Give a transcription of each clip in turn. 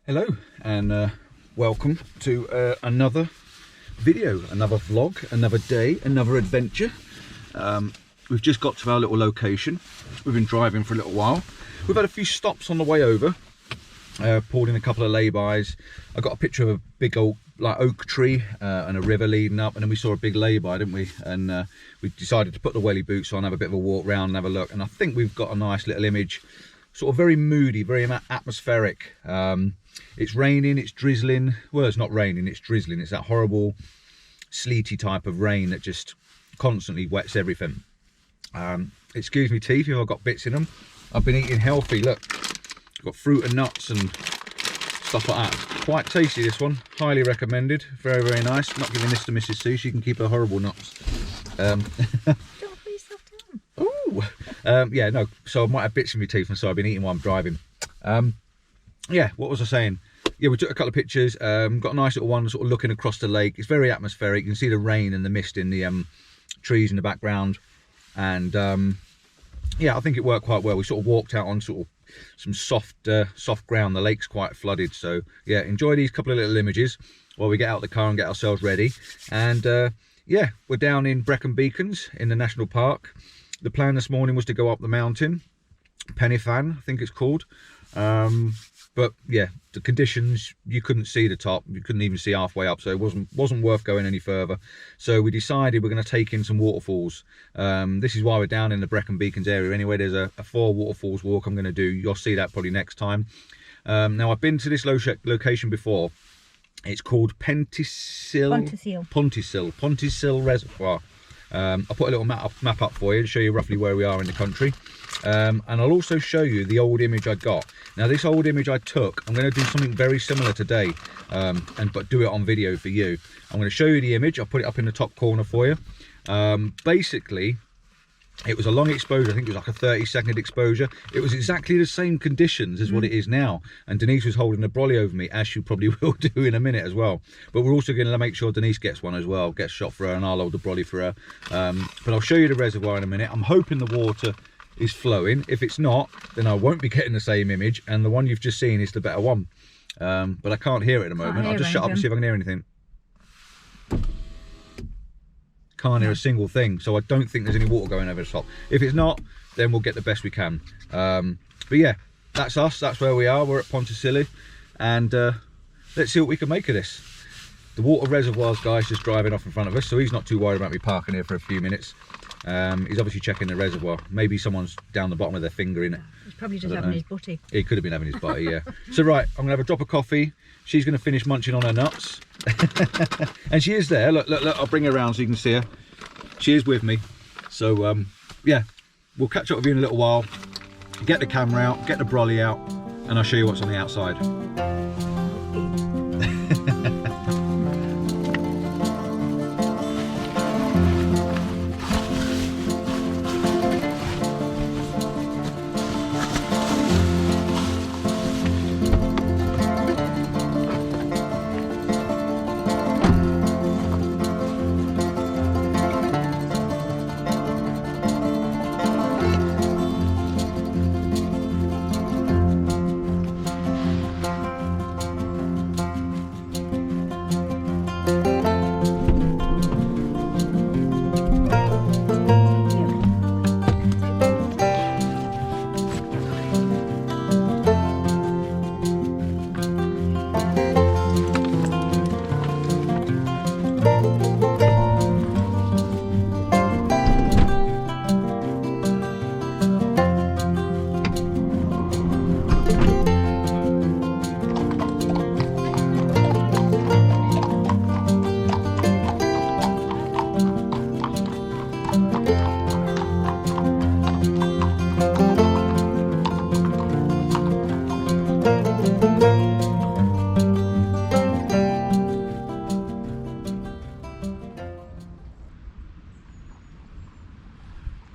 Hello and welcome to another video, another vlog, another day, another adventure. We've just got to our little location. We've been driving for a little while. We've had a few stops on the way over, pulled in a couple of lay-bys. I got a picture of a big old oak tree and a river leading up, and then we saw a big lay-by, didn't we? And we decided to put the welly boots on, have a bit of a walk round and have a look, and I think we've got a nice little image, sort of very moody, very atmospheric. It's raining, it's drizzling. Well, it's not raining, it's drizzling. It's that horrible sleety type of rain that just constantly wets everything. Excuse me teeth if I've got bits in them. I've been eating healthy. Look, got fruit and nuts and stuff like that. Quite tasty, this one. Highly recommended. Very, very nice. Not giving this to Mrs. C, she can keep her horrible nuts. Don't put yourself down. Ooh. Yeah, no, so I might have bits in my teeth, and so I've been eating while I'm driving. Yeah, what was I saying? Yeah, we took a couple of pictures. Got a nice little one sort of looking across the lake. It's very atmospheric. You can see the rain and the mist in the trees in the background. And yeah, I think it worked quite well. We sort of walked out on sort of some soft ground. The lake's quite flooded. So yeah, enjoy these couple of little images while we get out the car and get ourselves ready. And yeah, we're down in Brecon Beacons in the national park. The plan this morning was to go up the mountain, Penifan, I think it's called. But yeah, the conditions, you couldn't see the top, you couldn't even see halfway up, so it wasn't worth going any further. So we decided we're going to take in some waterfalls. This is why we're down in the Brecon Beacons area anyway. There's a 4 waterfalls walk I'm going to do. You'll see that probably next time. Now I've been to this location before. It's called Pontysill Reservoir. I'll put a little map up for you to show you roughly where we are in the country. And I'll also show you the old image I got. Now this old image I took, I'm going to do something very similar today, but do it on video for you. I'm going to show you the image. I'll put it up in the top corner for you. Basically, it was a long exposure. I think it was like a 30-second exposure. It was exactly the same conditions as what it is now. And Denise was holding a brolly over me, as she probably will do in a minute as well. But we're also going to make sure Denise gets one as well, gets shot for her, and I'll hold the brolly for her. But I'll show you the reservoir in a minute. I'm hoping the water is flowing. If it's not, then I won't be getting the same image, and the one you've just seen is the better one. But I can't hear it at the moment. I'll just shut up and see if I can hear anything. Can't hear a single thing, so I don't think there's any water going over the top. If it's not, then we'll get the best we can. But yeah, that's us, that's where we are. We're at Pontysill, and let's see what we can make of this. The water reservoir's guy's just driving off in front of us, so he's not too worried about me parking here for a few minutes. He's obviously checking the reservoir. Maybe someone's down the bottom with their finger in it. He's probably just having his butty. He could have been having his butty, yeah. So right, I'm gonna have a drop of coffee. She's gonna finish munching on her nuts. And she is there. Look, I'll bring her around so you can see her. She is with me. So yeah, we'll catch up with you in a little while. Get the camera out, get the brolly out, and I'll show you what's on the outside.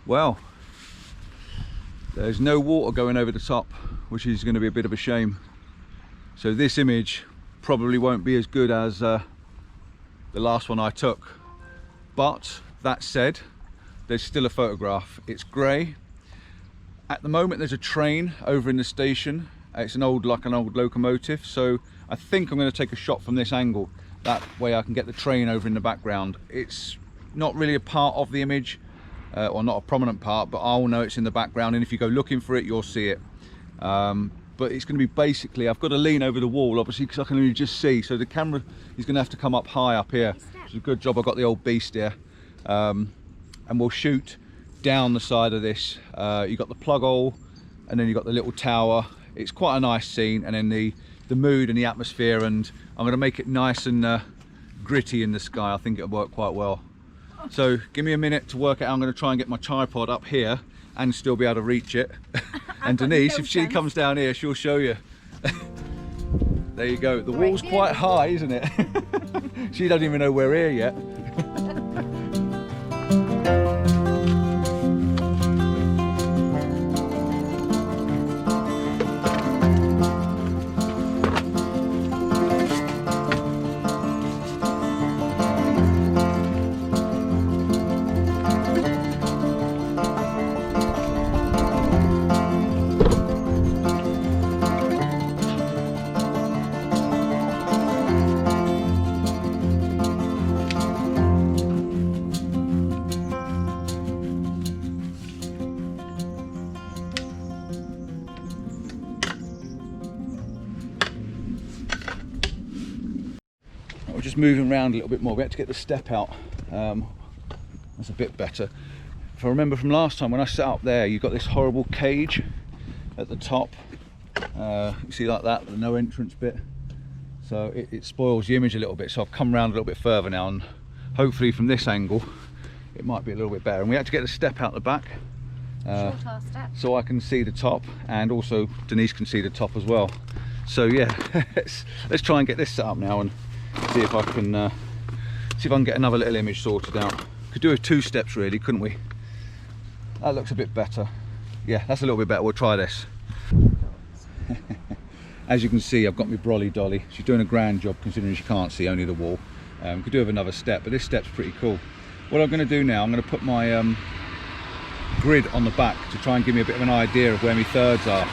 Well, there's no water going over the top, which is going to be a bit of a shame. So this image probably won't be as good as the last one I took. But that said, there's still a photograph. It's grey. At the moment there's a train over in the station. It's an old locomotive, so I think I'm going to take a shot from this angle. That way I can get the train over in the background. It's not really a part of the image, or not a prominent part, but I'll know it's in the background, and if you go looking for it, you'll see it. But it's going to be basically, I've got to lean over the wall, obviously, because I can only just see, so the camera is going to have to come up high up here. It's a good job I got the old beast here. And we'll shoot down the side of this. You've got the plug hole, and then you've got the little tower. It's quite a nice scene, and then the mood and the atmosphere, and I'm going to make it nice and gritty in the sky. I think it'll work quite well. So give me a minute to work it out. I'm going to try and get my tripod up here and still be able to reach it. And Denise, if she comes down here, she'll show you. There you go. The wall's quite high, isn't it? She doesn't even know we're here yet. We're just moving around a little bit more. We had to get the step out. That's a bit better. If I remember from last time when I set up there, you've got this horrible cage at the top. You see like that, the no entrance bit. So it spoils the image a little bit. So I've come around a little bit further now, and hopefully from this angle it might be a little bit better. And we had to get the step out the back, so I can see the top, and also Denise can see the top as well. So yeah, let's try and get this set up now and see if I can get another little image sorted out. Could do with 2 steps really, couldn't we? That looks a bit better. Yeah, that's a little bit better. We'll try this. As you can see, I've got my brolly dolly. She's doing a grand job considering she can't see, only the wall. Could do with another step, but this step's pretty cool. What I'm going to do now, I'm going to put my grid on the back to try and give me a bit of an idea of where my thirds are.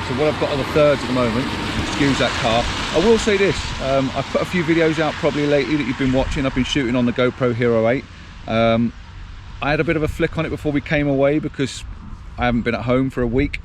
So what I've got are the thirds at the moment. Excuse that car. I will say this, I've put a few videos out probably lately that you've been watching. I've been shooting on the GoPro Hero 8. I had a bit of a flick on it before we came away because I haven't been at home for a week.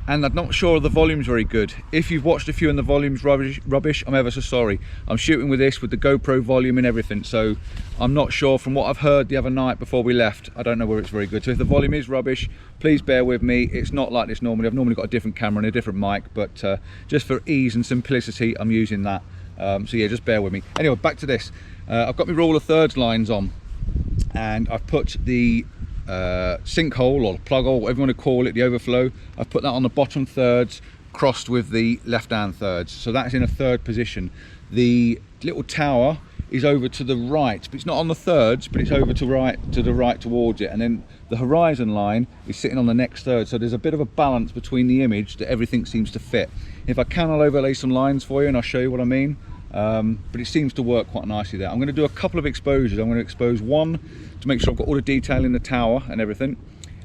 And I'm not sure the volume's very good. If you've watched a few and the volume's rubbish, I'm ever so sorry. I'm shooting with this with the GoPro volume and everything, so I'm not sure. From what I've heard the other night before we left, I don't know whether it's very good. So if the volume is rubbish, please bear with me. It's not like this normally. I've normally got a different camera and a different mic, but just for ease and simplicity, I'm using that. So yeah, just bear with me. Anyway, back to this. I've got my rule of thirds lines on, and I've put the sinkhole or plug hole, whatever you want to call it, the overflow, I've put that on the bottom thirds crossed with the left hand thirds, so that's in a third position. The little tower is over to the right, but it's not on the thirds, but it's over to the right towards it, and then the horizon line is sitting on the next third, so there's a bit of a balance between the image that everything seems to fit. If I can, I'll overlay some lines for you and I'll show you what I mean. But it seems to work quite nicely there. I'm going to do a couple of exposures. I'm going to expose one to make sure I've got all the detail in the tower and everything.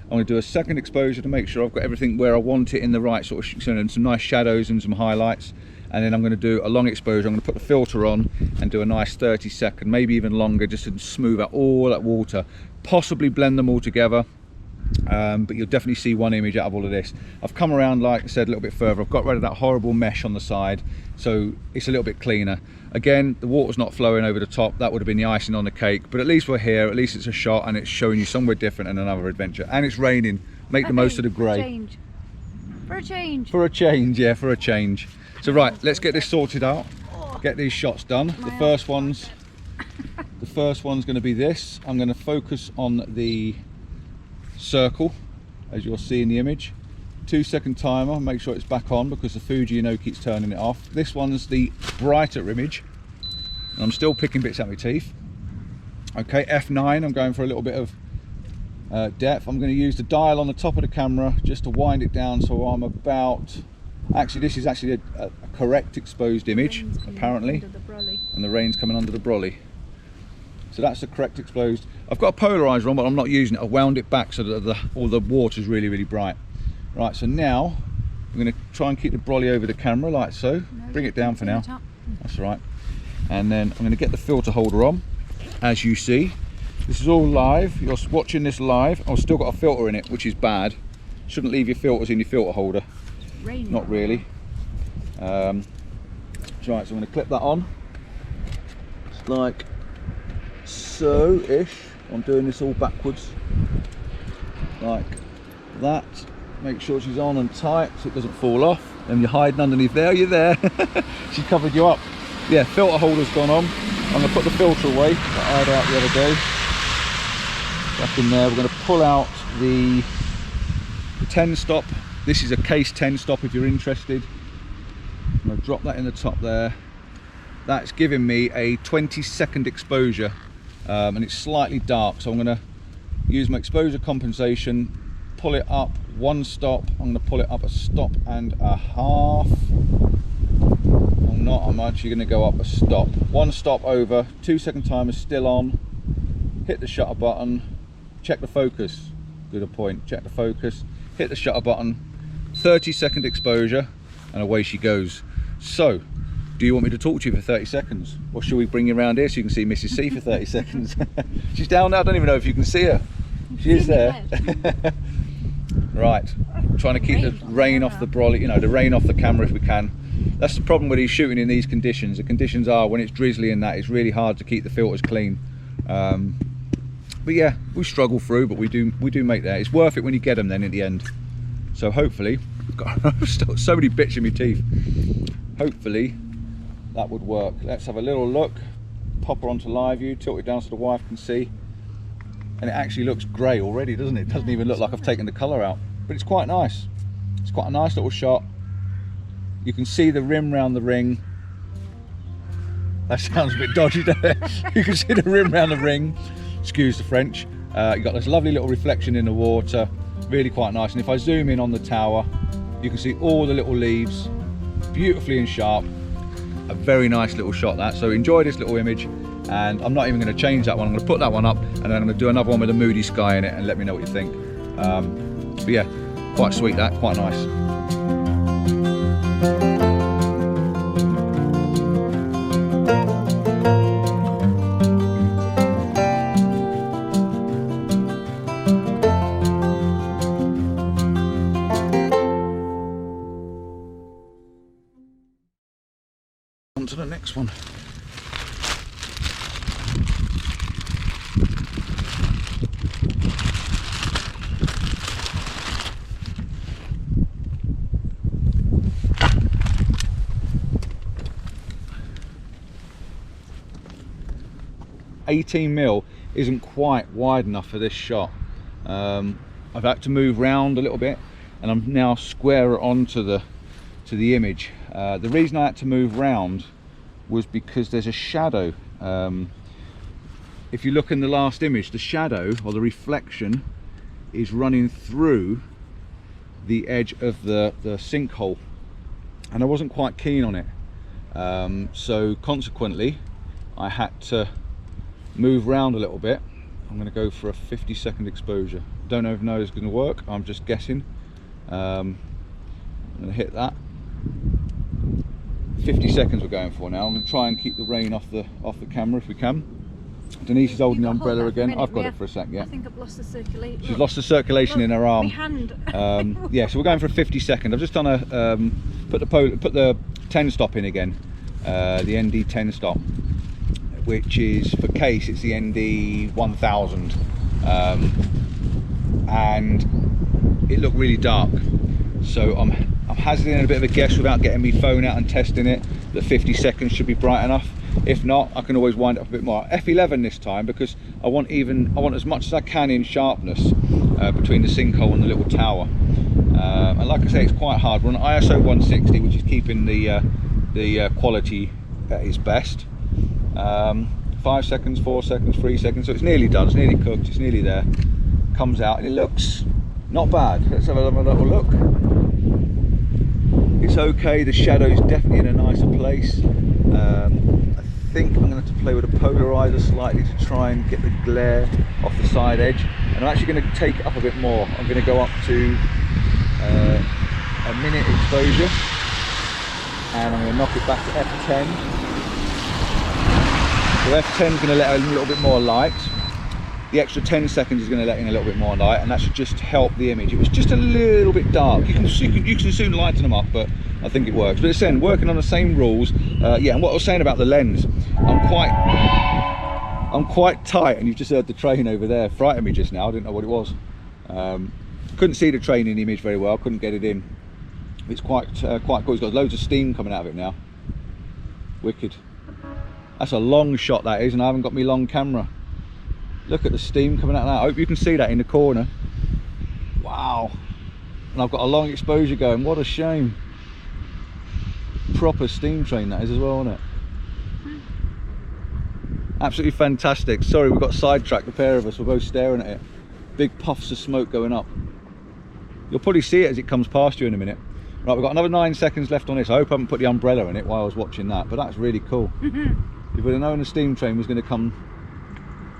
I'm going to do a second exposure to make sure I've got everything where I want it in the right sort of, and some nice shadows and some highlights. And then I'm going to do a long exposure. I'm going to put the filter on and do a nice 30-second, maybe even longer, just to smooth out all that water. Possibly blend them all together. But you'll definitely see one image out of all of this. I've come around, like I said, a little bit further. I've got rid of that horrible mesh on the side, so it's a little bit cleaner. Again, the water's not flowing over the top. That would have been the icing on the cake, but at least we're here. At least it's a shot and it's showing you somewhere different and another adventure. And it's raining. Make the most of the grey. For a change. For a change, yeah, for a change. So right, let's get this sorted out. Get these shots done. The first one's going to be this. I'm going to focus on the circle, as you'll see in the image. 2-second timer, make sure it's back on because the Fuji, you know, keeps turning it off. This one's the brighter image, and I'm still picking bits out of my teeth. Okay, F9, I'm going for a little bit of depth. I'm going to use the dial on the top of the camera just to wind it down, so I'm about, actually this is actually a correct exposed image apparently, and the rain's coming under the brolly. So that's the correct exposed. I've got a polarizer on, but I'm not using it. I wound it back so that all the water's really bright. Right, so now I'm going to try and keep the brolly over the camera like so. Bring it down for now. That's all right. And then I'm going to get the filter holder on. As you see, this is all live. You're watching this live. I've still got a filter in it, which is bad. Shouldn't leave your filters in your filter holder. Not really. Right, so I'm going to clip that on. It's like so-ish. I'm doing this all backwards. Like that. Make sure she's on and tight so it doesn't fall off. And you're hiding underneath there. You're there. She covered you up. Yeah, filter holder's gone on. I'm going to put the filter away that I had out the other day. Back in there. We're going to pull out the 10 stop. This is a Kase 10 stop if you're interested. I'm going to drop that in the top there. That's giving me a 20-second exposure, and it's slightly dark, so I'm going to use my exposure compensation, pull it up one stop. I'm going to pull it up a stop and a half. I'm actually going to go up a stop. One stop over, 2-second timer still on. Hit the shutter button, check the focus. Good point, check the focus. Hit the shutter button, 30-second exposure, and away she goes. So, do you want me to talk to you for 30 seconds? Or should we bring you around here so you can see Mrs. C for 30 seconds? She's down there, I don't even know if you can see her. She is there. Right, trying to keep the rain off the brolly, you know, the rain off the camera if we can. That's the problem with these shooting in these conditions. The conditions are, when it's drizzly and that, it's really hard to keep the filters clean. But yeah, we struggle through, but we do make that. It's worth it when you get them then at the end. So hopefully, I've still so many bits in my teeth. Hopefully that would work. Let's have a little look. Pop her onto live view, tilt it down so the wife can see. And it actually looks grey already, doesn't it? It doesn't even look like I've taken the colour out. But it's quite nice. It's quite a nice little shot. You can see the rim round the ring. That sounds a bit dodgy there. You can see the rim round the ring. Excuse the French. You've got this lovely little reflection in the water. Really quite nice. And if I zoom in on the tower, you can see all the little leaves. Beautifully and sharp. A very nice little shot that. So enjoy this little image. And I'm not even going to change that one. I'm going to put that one up, and then I'm going to do another one with a moody sky in it, and let me know what you think. But yeah, quite sweet that, quite nice. On to the next one. $18mm isn't quite wide enough for this shot. I've had to move round a little bit, and I'm now square onto the image. The reason I had to move round was because there's a shadow. If you look in the last image, the shadow or the reflection is running through the edge of the sinkhole, and I wasn't quite keen on it. So consequently I had to move round a little bit. I'm going to go for a 50-second exposure. Don't know if it's going to work, I'm just guessing. I'm going to hit that. 50 seconds we're going for now. I'm going to try and keep the rain off the camera if we can. Denise is holding the umbrella again. I've got it for a sec, yeah. I think I've lost the circulation. She's lost the circulation in her arm. My hand. Yeah, so we're going for a 50-second. I've just done a put the 10 stop in again, the ND 10 stop, which is for Kase. It's the ND 1000, and it looked really dark. So I'm hazarding a bit of a guess without getting my phone out and testing it that 50 seconds should be bright enough. If not, I can always wind it up a bit more. F11 this time, because I want as much as I can in sharpness between the sinkhole and the little tower. And like I say, it's quite hard. We're on ISO 160, which is keeping the quality at its best. 5 seconds, 4 seconds, 3 seconds, so it's nearly done, it's nearly cooked, it's nearly there. comes out and it looks not bad. Let's have a little look. It's okay, the shadow's definitely in a nicer place. I think I'm going to have to play with a polarizer slightly to try and get the glare off the side edge. And I'm actually going to take it up a bit more. I'm going to go up to a minute exposure. And I'm going to knock it back to F10. So F10 is going to let in a little bit more light. The extra 10 seconds is going to let in a little bit more light, and that should just help the image. It was just a little bit dark. You can soon lighten them up, but I think it works. But it's then working on the same rules. Yeah, and what I was saying about the lens, I'm quite tight, and you've just heard the train over there frightened me just now. I didn't know what it was. Couldn't see the train in the image very well. Couldn't get it in. It's quite cool. It's got loads of steam coming out of it now. Wicked. That's a long shot that is, and I haven't got my long camera. Look at the steam coming out of that. I hope you can see that in the corner. Wow. And I've got a long exposure going. What a shame. Proper steam train that is as well, isn't it? Absolutely fantastic. Sorry, we got sidetracked, the pair of us. We're both staring at it. Big puffs of smoke going up. You'll probably see it as it comes past you in a minute. Right, we've got another 9 seconds left on this. I hope I haven't put the umbrella in it while I was watching that, but that's really cool. If we'd have known the steam train was going to come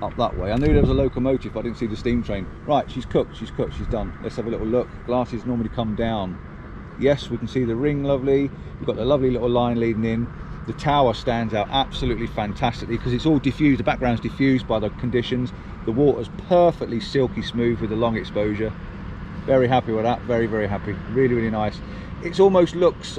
up that way. I knew there was a locomotive, but I didn't see the steam train. Right, she's cooked, she's done. Let's have a little look. Glasses normally come down. Yes, we can see the ring lovely. We've got the lovely little line leading in. The tower stands out absolutely fantastically because it's all diffused. The background's diffused by the conditions. The water's perfectly silky smooth with the long exposure. Very happy with that, very, very happy. Really, really nice. It almost looks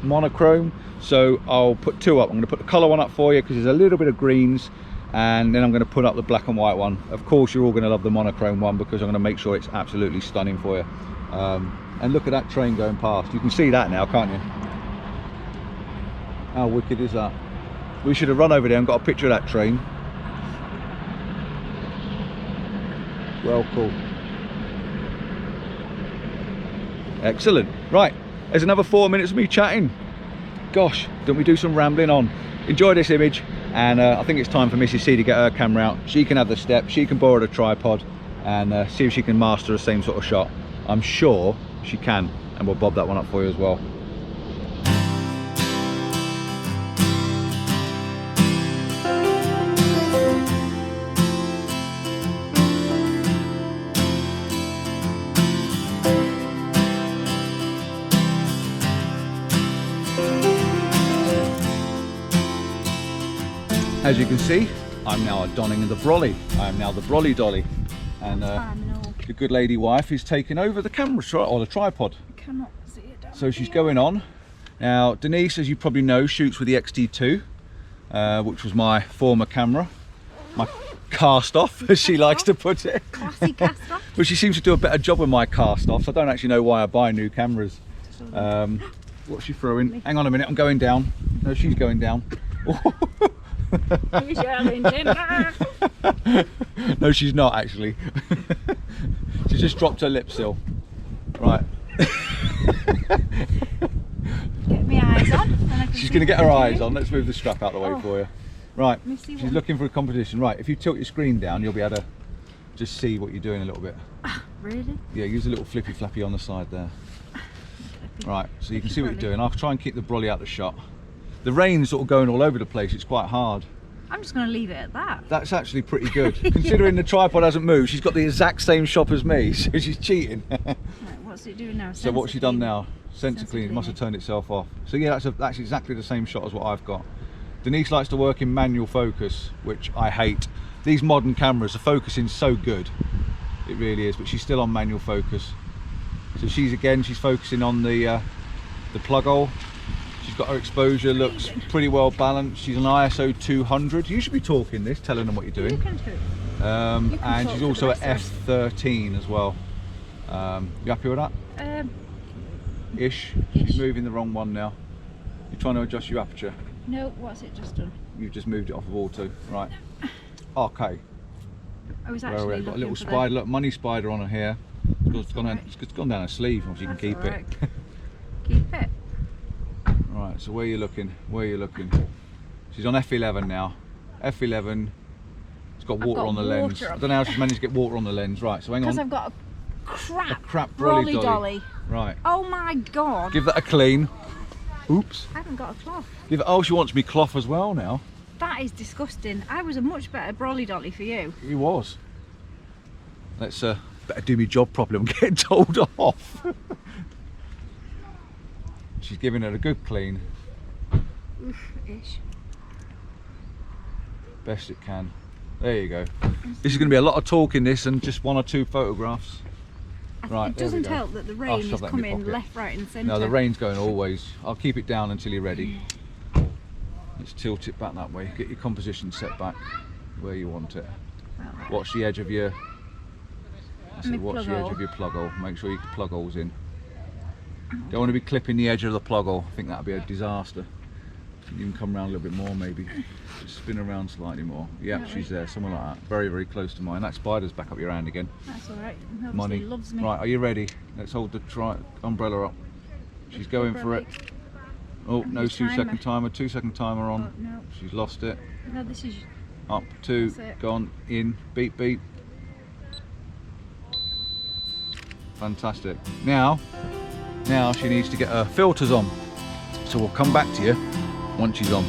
monochrome, so I'll put two up. I'm going to put the colour one up for you because there's a little bit of greens, and then I'm going to put up the black and white one. Of course, you're all going to love the monochrome one because I'm going to make sure it's absolutely stunning for you. And look at that train going past. You can see that now, can't you? How wicked is that? We should have run over there and got a picture of that train. Well, cool. Excellent. Right, there's another 4 minutes of me chatting. Gosh, don't we do some rambling on? Enjoy this image, and I think it's time for Mrs. C to get her camera out. She can have the step, she can borrow the tripod, and see if she can master the same sort of shot. I'm sure she can, and we'll bob that one up for you as well. As you can see, I'm now donning the brolly. I am now the brolly dolly, and the good lady wife is taking over the camera or the tripod. I cannot see it down So she's going on. Now Denise, as you probably know, shoots with the XT2, which was my former camera, my cast off, as she likes to put it. Classy cast off. But she seems to do a better job with my cast offs. I don't actually know why I buy new cameras. What's she throwing? Hang on a minute, I'm going down. No, she's going down. No, she's not actually. She's just dropped her lip seal. Right. Get my eyes on. She's going to get her eyes on. Let's move the strap out of the way for you. Right. She's looking for a competition. Right. If you tilt your screen down, you'll be able to just see what you're doing a little bit. Really? Yeah. Use a little flippy flappy on the side there. Right. So you can see what you're doing. I'll try and keep the brolly out of the shot. The rain's sort of going all over the place. It's quite hard. I'm just going to leave it at that. That's actually pretty good. Considering the tripod hasn't moved, she's got the exact same shot as me, so she's cheating. Right, what's it doing now? So what's she done now? Sensor clean, it must have turned itself off. So yeah, that's exactly the same shot as what I've got. Denise likes to work in manual focus, which I hate. These modern cameras, the focusing's so good. It really is, but she's still on manual focus. So she's focusing on the plug hole. She's got her exposure, looks pretty well balanced. She's an ISO 200. You should be talking this, telling them what you're doing. You can too. And she's also at F13 as well. You happy with that? Ish. She's moving the wrong one now. You're trying to adjust your aperture. No, what's it just done? You've just moved it off of auto. Right. Okay. I was actually We've got a little spider, look, money spider on her here. It's gone down her sleeve, if you can keep it. Keep it. Right, so where are you looking? Where are you looking? She's on F11 now. F11. It's got water on the lens. I don't know how she's managed to get water on the lens. Right, so hang on. Because I've got a crap brolly dolly. Right. Oh my god. Give that a clean. Oops. I haven't got a cloth. Give it. Oh, she wants me cloth as well now. That is disgusting. I was a much better brolly dolly for you. He was. Let's better do my job properly. I'm getting told off. She's giving it a good clean. Oof-ish. Best it can. There you go. This is going to be a lot of talking this and just 1 or 2 photographs. Right, it doesn't help that the rain is coming left, right and centre. No, the rain's going always. I'll keep it down until you're ready. Let's tilt it back that way. Get your composition set back where you want it. Watch the edge of your... watch the edge of your plug hole. Make sure your plug hole's in. Don't want to be clipping the edge of the plug hole. I think that'd be a disaster. You can come around a little bit more maybe. Just spin around slightly more. Yeah, she's there, somewhere like that. Very, very close to mine. That spider's back up your hand again. That's alright. Obviously loves me. Right, are you ready? Let's hold the umbrella up. She's going for it. Oh, no 2-second timer. 2-second timer on. Oh, no. She's lost it. No, this is... Up, 2, gone, in, beep, beep. Fantastic. Now she needs to get her filters on. So we'll come back to you once she's on.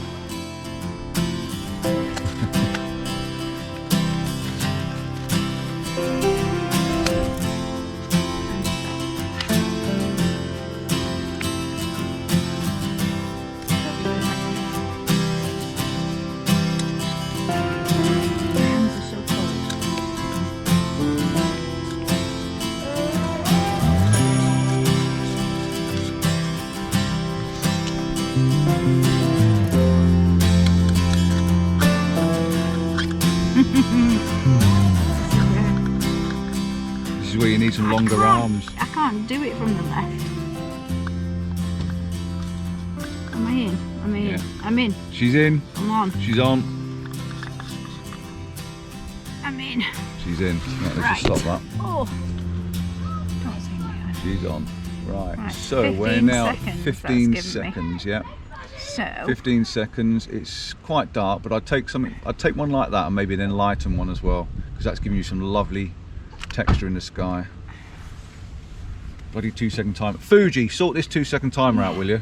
This is where you need some longer arms. I can't do it from the left. Am I in? I'm in. Yeah. I'm in. She's in. I'm on. She's on. I'm in. She's in. Right, let's just stop that. Oh. Don't say my She's on. Right. So we're now at 15 seconds. Yeah. So 15 seconds. It's quite dark, but I'd take one like that and maybe then lighten one as well, because that's giving you some lovely texture in the sky. Bloody 2-second timer. Fuji, sort this 2-second timer out, will you?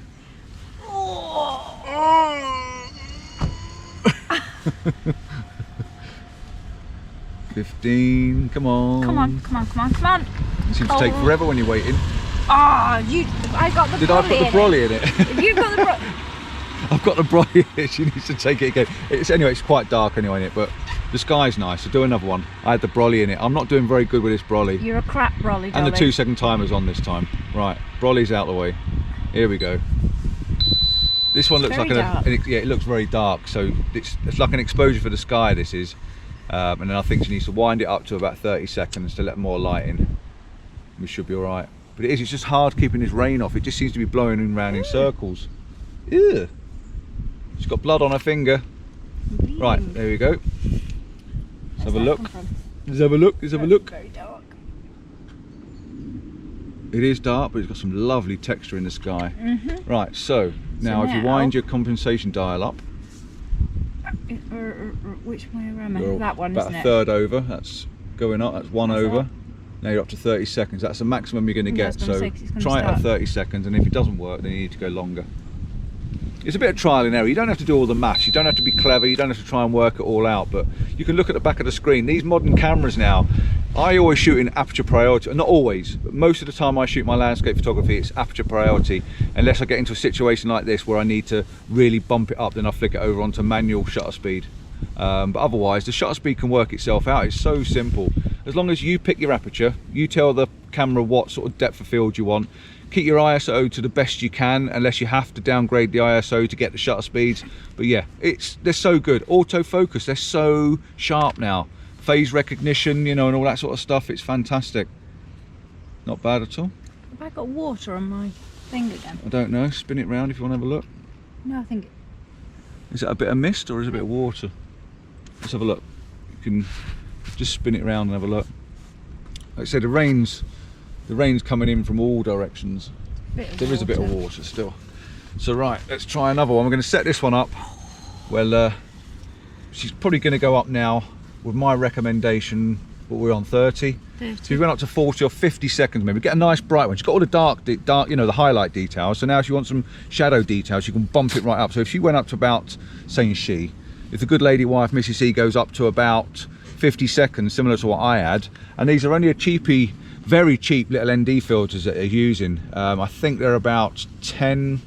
15. Come on. Come on, come on, come on, come on. It seems to take forever when you're waiting. Ah, I got the Did I put the brolly in it? If you've got the brolly. I've got the brolly in it. She needs to take it again. Anyway, it's quite dark anyway in it, but the sky's nice, so do another one. I had the brolly in it. I'm not doing very good with this brolly. You're a crap brolly, and the 2-second timer's on this time. Right, brolly's out the way. Here we go. This one looks like it looks very dark, so it's like an exposure for the sky, this is. And then I think she needs to wind it up to about 30 seconds to let more light in. We should be all right. But it's just hard keeping this rain off. It just seems to be blowing around in circles. Ew. She's got blood on her finger. Right, there we go. Let's have a look. Let's have a look. Let's have a look. Very dark. It is dark, but it's got some lovely texture in the sky. Right, so now if you wind your compensation dial up. Which way am I? That one, about isn't it? A third over. That's going up. That's one over. Now you're up to 30 seconds. That's the maximum you're going to get. So try it at 30 seconds, and if it doesn't work, then you need to go longer. It's a bit of trial and error. You don't have to do all the maths. You don't have to be clever. You don't have to try and work it all out. But you can look at the back of the screen. These modern cameras now, I always shoot in aperture priority. Not always, but most of the time I shoot my landscape photography, it's aperture priority. Unless I get into a situation like this where I need to really bump it up, then I flick it over onto manual shutter speed. But otherwise, the shutter speed can work itself out. It's so simple. As long as you pick your aperture, you tell the camera what sort of depth of field you want. Keep your ISO to the best you can, unless you have to downgrade the ISO to get the shutter speeds. But yeah, they're so good. Autofocus, they're so sharp now. Phase recognition, you know, and all that sort of stuff. It's fantastic. Not bad at all. Have I got water on my thing again? I don't know. Spin it round if you want to have a look. No, I think. Is it a bit of mist or is it a bit of water? Let's have a look. You can just spin it around and have a look. Like I said, the rain's coming in from all directions. There is a bit of water still. So right, let's try another one. We're going to set this one up. Well, she's probably going to go up now with my recommendation, what we're on 30. So if you went up to 40 or 50 seconds, maybe get a nice bright one. She's got all the dark, you know, the highlight details. So now if you want some shadow details, you can bump it right up. So if she went up to about, saying she, if the good lady wife, Mrs. C, goes up to about 50 seconds, similar to what I had, and these are only a cheapy, very cheap little ND filters that they're using. I think they're about 10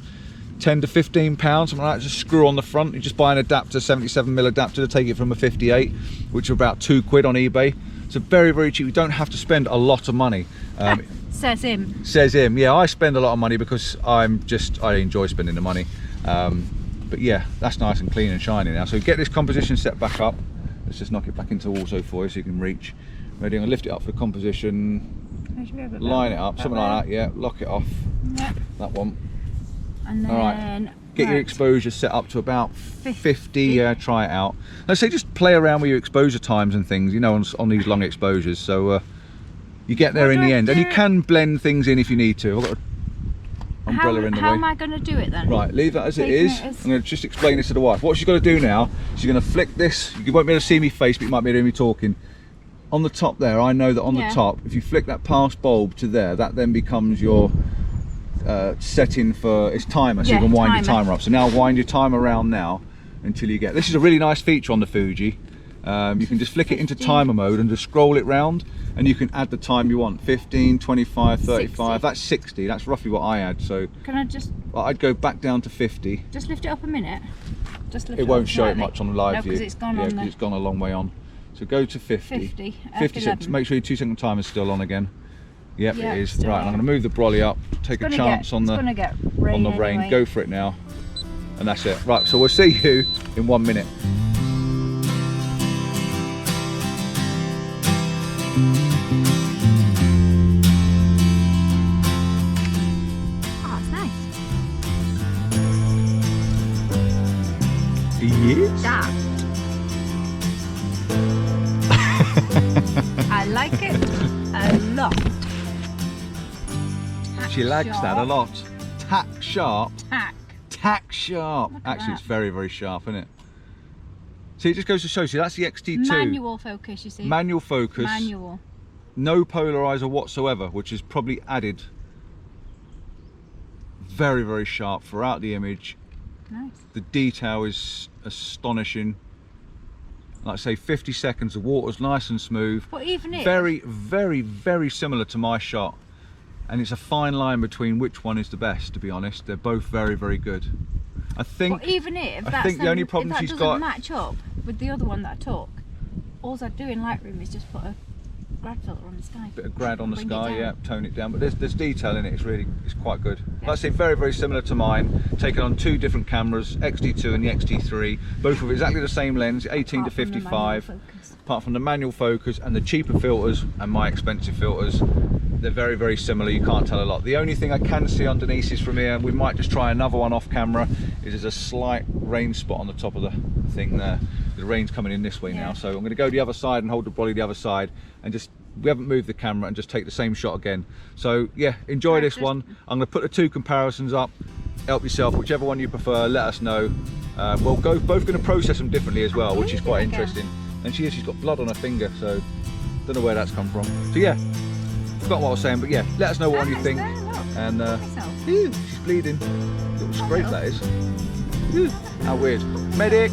to 15 pounds, something like that. Just screw on the front. You just buy an adapter, 77mm adapter, to take it from a 58, which are about £2 on eBay. So very, very cheap. You don't have to spend a lot of money. Says him. Says him. Yeah, I spend a lot of money because I enjoy spending the money. But yeah, that's nice and clean and shiny now. So get this composition set back up. Let's just knock it back into auto for you so you can reach. Ready, I'm gonna lift it up for the composition. Line it up, something like that, yeah. Lock it off. Yep. That one. And then, all right. Get your exposure set up to about 50. Yeah, try it out. Let's say just play around with your exposure times and things, you know, on these long exposures. So you get there in the end. And you can blend things in if you need to. I've got an umbrella in the way. How am I going to do it then? Right, leave that as it is. I'm going to just explain this to the wife. What she's got to do now, she's going to flick this. You won't be able to see me face, but you might be able to hear me talking. On the top there, I know that on the top, if you flick that pass bulb to there, that then becomes your setting for its timer, so you can wind your timer up. So now wind your timer around now until you get. This is a really nice feature on the Fuji. You can just flick it into timer mode and just scroll it round, and you can add the time you want. 15, 25, 35. 60. That's 60. That's roughly what I had. So can I just? I'd go back down to 50. Just lift it up a minute. Just lift it won't show it much on the live view. Because it's gone on. Because it's gone a long way on. So go to 50. 50 seconds. Make sure your 2-second timer is still on again. Yep, it is. Right, I'm going to move the brolly up, take a chance on the rain. Anyway. Go for it now. And that's it. Right, so we'll see you in 1 minute. Oh, it's nice. Yes. That. I like it a lot. She likes that a lot. Tack sharp. Tack sharp. Actually, it's very, very sharp, isn't it? See, it just goes to show you, that's the XT2. Manual focus, you see. Manual focus. Manual. No polarizer whatsoever, which is probably added. Very, very sharp throughout the image. Nice. The detail is astonishing. Like I say, 50 seconds, the water's nice and smooth. But even if... Very, very, very similar to my shot. And it's a fine line between which one is the best, to be honest. They're both very, very good. I think. But even if the only problem she's got doesn't match up with the other one that I took, all I do in Lightroom is just put a grad filter on the sky. Bit of grad on the sky, yeah, tone it down. But there's detail in it. It's quite good. Yeah. Like I say, very, very similar to mine. Taken on 2 different cameras, XT2 and the XT3, both with exactly the same lens, 18 to 55. Apart from the manual focus and the cheaper filters and my expensive filters. They're very, very similar. You can't tell a lot. The only thing I can see underneath is from here, we might just try another one off camera, is there's a slight rain spot on the top of the thing there. The rain's coming in this way now, so I'm going to go the other side and hold the brolly the other side and just, we haven't moved the camera, and just take the same shot again. So yeah, enjoy this one. I'm going to put the 2 comparisons up. Help yourself, whichever one you prefer, let us know. We'll both going to process them differently as well, which is quite interesting. And she's got blood on her finger, so don't know where that's come from. So yeah, forgot what I was saying, but yeah, let us know what you think. And ew, she's bleeding. Little scrape that is. Ew, how weird. Medic.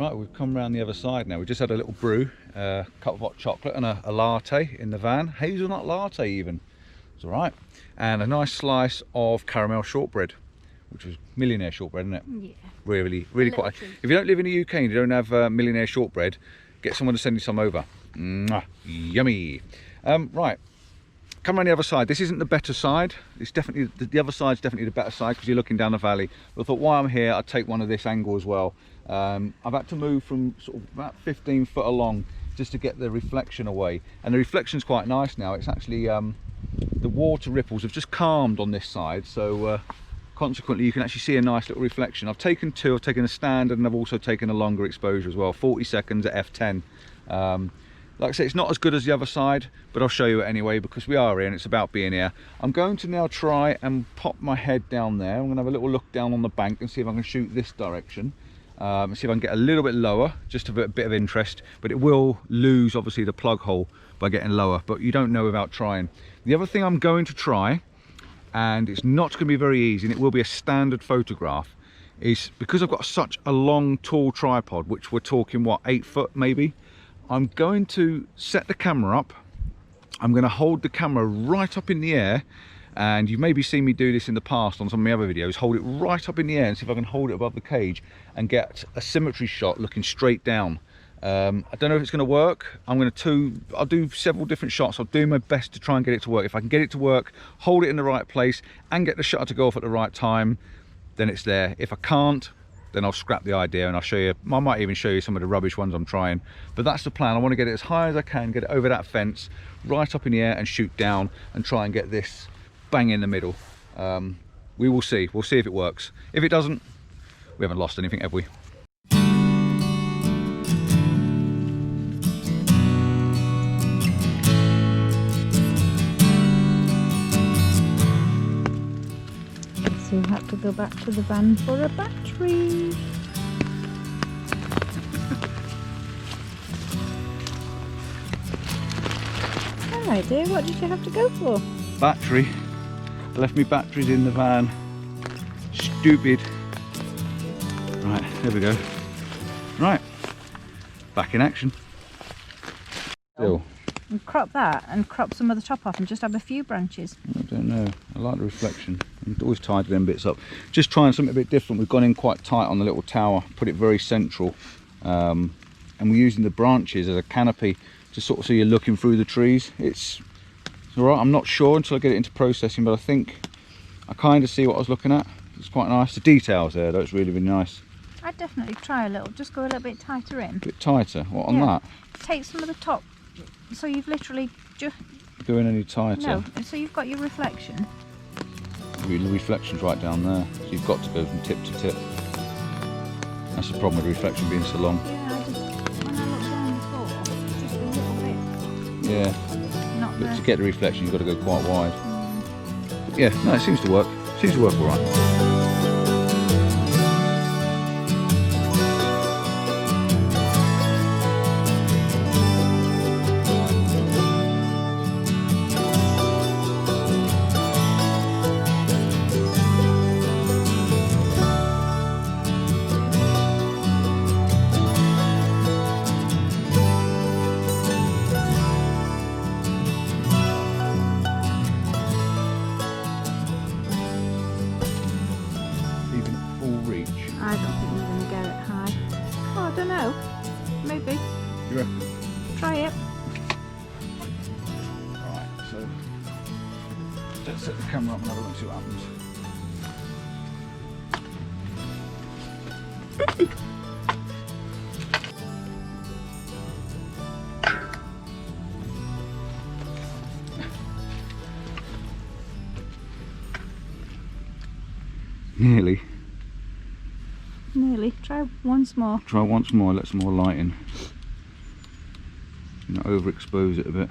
Right, we've come around the other side now. We just had a little brew, a cup of hot chocolate and a latte in the van. Hazelnut latte even. It's all right. And a nice slice of caramel shortbread, which was millionaire shortbread, isn't it? Yeah. Really quite. If you don't live in the UK and you don't have millionaire shortbread, get someone to send you some over. Mwah, yummy. Right, come around the other side. This isn't the better side. It's definitely, the other side's definitely the better side because you're looking down the valley. But I thought while I'm here, I'd take one of this angle as well. I've had to move from sort of about 15 foot along just to get the reflection away. And the reflection's quite nice now. It's actually, the water ripples have just calmed on this side. So consequently, you can actually see a nice little reflection. I've taken two. I've taken a standard and I've also taken a longer exposure as well, 40 seconds at f10. Like I say, it's not as good as the other side, but I'll show you it anyway because we are here and it's about being here. I'm going to now try and pop my head down there. I'm going to have a little look down on the bank and see if I can shoot this direction. And see if I can get a little bit lower, just a bit of interest, but it will lose obviously the plug hole by getting lower, but you don't know without trying. The other thing I'm going to try, and it's not going to be very easy and it will be a standard photograph, is because I've got such a long tall tripod, which we're talking what, 8 foot maybe, I'm going to set the camera up. I'm going to hold the camera right up in the air, and you've maybe seen me do this in the past on some of my other videos. Hold it right up in the air and see if I can hold it above the cage and get a symmetry shot looking straight down. I don't know if it's going to work. I'll do several different shots. I'll do my best to try and get it to work. If I can get it to work, hold it in the right place and get the shutter to go off at the right time, then it's there. If I can't, then I'll scrap the idea and I'll show you. I might even show you some of the rubbish ones I'm trying, but that's the plan. I want to get it as high as I can, get it over that fence, right up in the air and shoot down and try and get this bang in the middle. We will see. We'll see if it works. If it doesn't, we haven't lost anything, have we? So we'll have to go back to the van for a battery. Alright dear, what did you have to go for? Battery. I left me batteries in the van. Stupid. Right, there we go. Right, back in action. Still. And crop that and crop some of the top off and just have a few branches. I don't know. I like the reflection. I'm always tidy them bits up. Just trying something a bit different. We've gone in quite tight on the little tower, put it very central, and we're using the branches as a canopy to sort of so you're looking through the trees. It's all right. I'm not sure until I get it into processing, but I think I kind of see what I was looking at. It's quite nice. The details there, though, it's really, really nice. I'd definitely try a little. Just go a little bit tighter in. A bit tighter. What on that? Take some of the top. So you've literally just going any tighter? No. So you've got your reflection. The reflection's right down there. So you've got to go from tip to tip. That's the problem with the reflection being so long. Yeah, when I looked down before, just a little bit. Yeah. Not But the... to get the reflection, you've got to go quite wide. But yeah, no, it seems to work. Seems to work all right. I don't think we're going to get it high. Oh, I don't know. Maybe. You reckon? Try it. Right, so let's set the camera up and have a look and see what happens. Nearly. Nearly. Try once more. Try once more, let some more light in. You know, overexpose it a bit.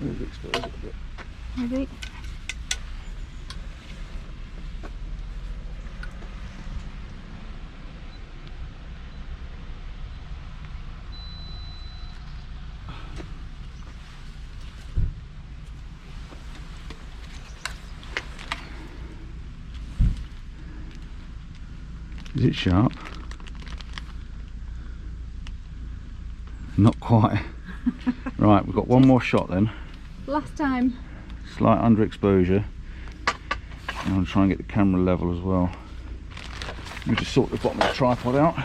Overexpose it a bit. Maybe. Is it sharp? Not quite. Right, we've got one more shot then. Last time. Slight underexposure. I'm going to try and get the camera level as well. Let me just sort the bottom of the tripod out,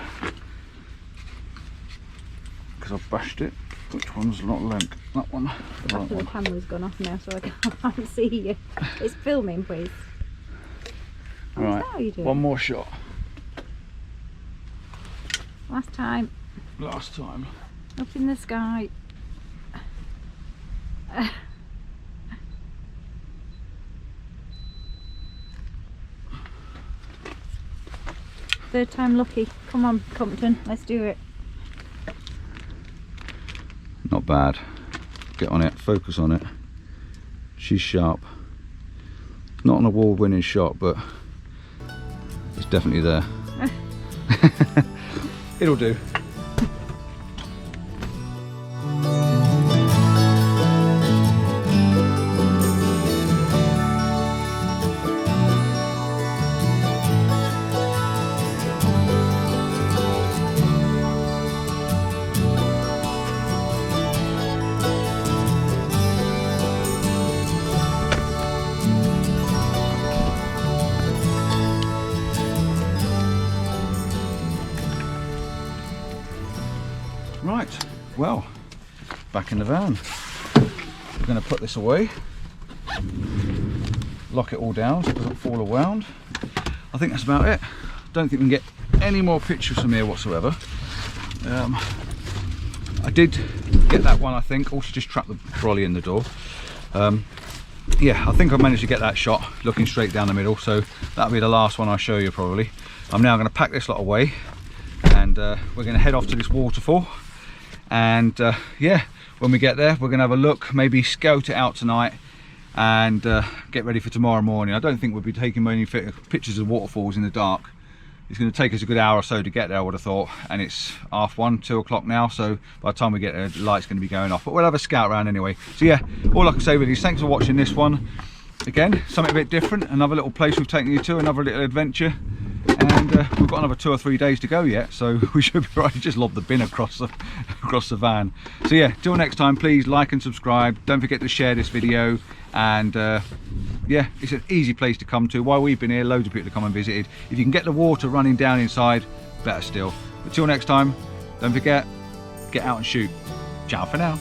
because I've bashed it. Which one's not length? That one. The right The one. camera's gone off now, so I can't see you. It's filming, please. Oh, Right, how are you doing? one more shot. Last time. Last time. Up in the sky. Third time lucky. Come on, Compton, let's do it. Not bad. Get on it, focus on it. She's sharp. Not an award-winning shot, but it's definitely there. It'll do. Right, well, back in the van. We're going to put this away, lock it all down so it doesn't fall around. I think that's about it. Don't think we can get any more pictures from here whatsoever. I did get that one, I think, also just trap the trolley in the door. Yeah, I think I managed to get that shot looking straight down the middle, so that'll be the last one I show you probably. I'm now going to pack this lot away, and we're going to head off to this waterfall. And yeah, when we get there we're going to have a look, maybe scout it out tonight, and get ready for tomorrow morning. I don't think we'll be taking many pictures of waterfalls in the dark. It's going to take us a good hour or so to get there, I would have thought, and it's 1:30, 2 o'clock now, so by the time we get there the light's going to be going off, but we'll have a scout around anyway. So yeah, all I can say really is thanks for watching this one. Again, something a bit different, another little place we've taken you to, another little adventure. And we've got another 2 or 3 days to go yet, so we should be right to just lob the bin across the van. So yeah, till next time, please like and subscribe. Don't forget to share this video, and yeah, it's an easy place to come to. While we've been here, loads of people have come and visited. If you can get the water running down inside, better still. But till next time, don't forget, get out and shoot. Ciao for now.